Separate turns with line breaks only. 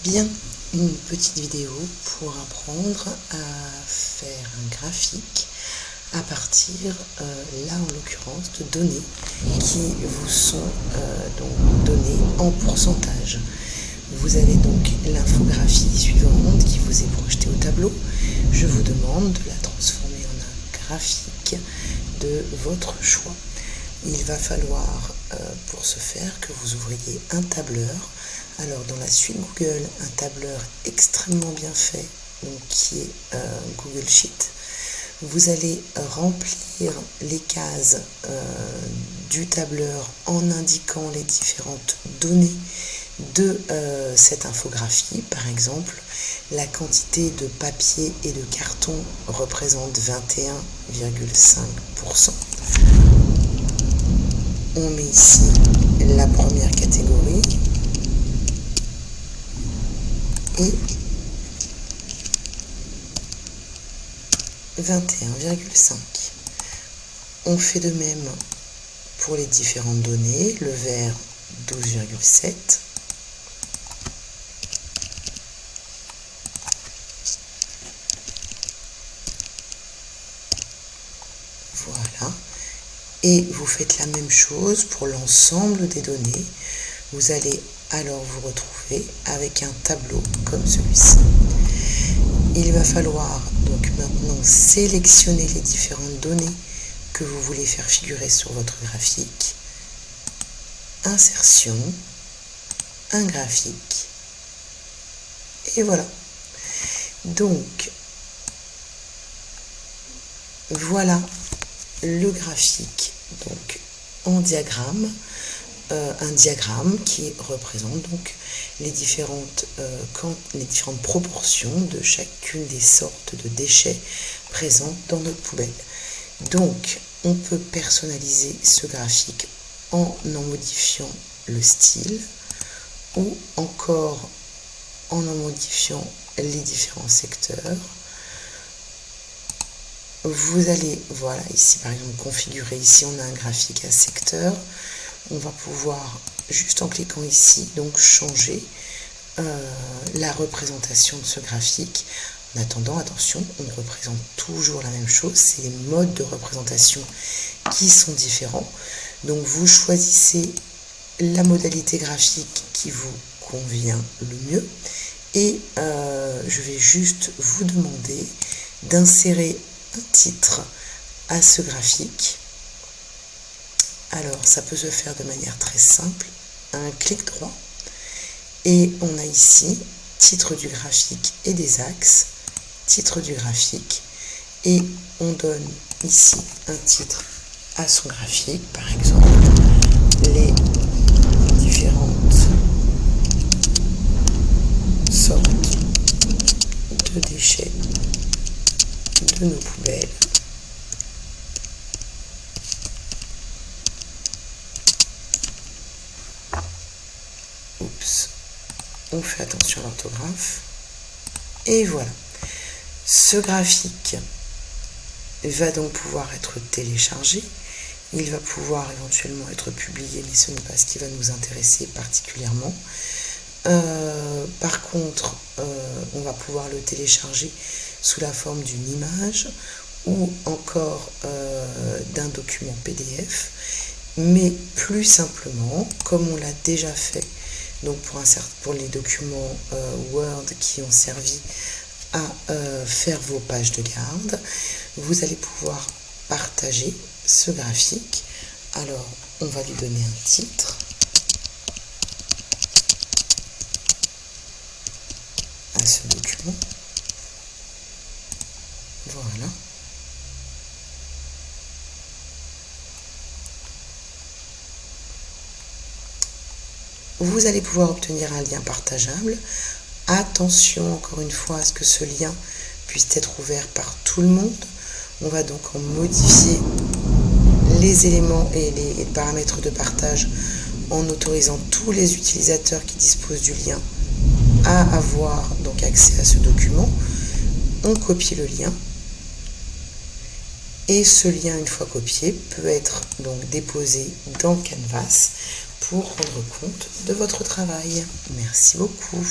Bien, une petite vidéo pour apprendre à faire un graphique à partir, là en l'occurrence, de données qui vous sont donc données en pourcentage. Vous avez donc l'infographie suivante qui vous est projetée au tableau. Je vous demande de la transformer en un graphique de votre choix. Il va falloir, pour ce faire, que vous ouvriez un tableur. Alors dans la suite Google, un tableur extrêmement bien fait, donc qui est Google Sheet. Vous allez remplir les cases du tableur en indiquant les différentes données de cette infographie. Par exemple, la quantité de papier et de carton représente 21,5%. On met ici la première catégorie et 21,5. On fait de même pour les différentes données. Le vert 12,7. Voilà. Et vous faites la même chose pour l'ensemble des données. Vous allez alors vous retrouver avec un tableau comme celui-ci. Il va falloir donc maintenant sélectionner les différentes données que vous voulez faire figurer sur votre graphique. Insertion, un graphique, et voilà. Donc, voilà le graphique donc en diagramme. Un diagramme qui représente donc les différentes proportions de chacune des sortes de déchets présents dans notre poubelle. Donc, on peut personnaliser ce graphique en modifiant le style ou encore en modifiant les différents secteurs. Vous allez, voilà, ici par exemple, configurer, ici on a un graphique à secteur. On va pouvoir, juste en cliquant ici, donc changer la représentation de ce graphique. En attendant, attention, on représente toujours la même chose, c'est les modes de représentation qui sont différents. Donc vous choisissez la modalité graphique qui vous convient le mieux et je vais juste vous demander d'insérer un titre à ce graphique. Alors, ça peut se faire de manière très simple, un clic droit, et on a ici titre du graphique et des axes, titre du graphique, et on donne ici un titre à son graphique, par exemple, les différentes sortes de déchets de nos poubelles. On fait attention à l'orthographe. Et voilà. Ce graphique va donc pouvoir être téléchargé. Il va pouvoir éventuellement être publié, mais ce n'est pas ce qui va nous intéresser particulièrement. Par contre, on va pouvoir le télécharger sous la forme d'une image ou encore d'un document PDF. Mais plus simplement, comme on l'a déjà fait, donc pour les documents Word qui ont servi à faire vos pages de garde, vous allez pouvoir partager ce graphique. Alors, on va lui donner un titre. À ce document. Voilà. Vous allez pouvoir obtenir un lien partageable. Attention encore une fois à ce que ce lien puisse être ouvert par tout le monde. On va donc en modifier les éléments et les paramètres de partage en autorisant tous les utilisateurs qui disposent du lien à avoir donc accès à ce document. On copie le lien. Et ce lien, une fois copié, peut être donc déposé dans Canvas pour rendre compte de votre travail. Merci beaucoup.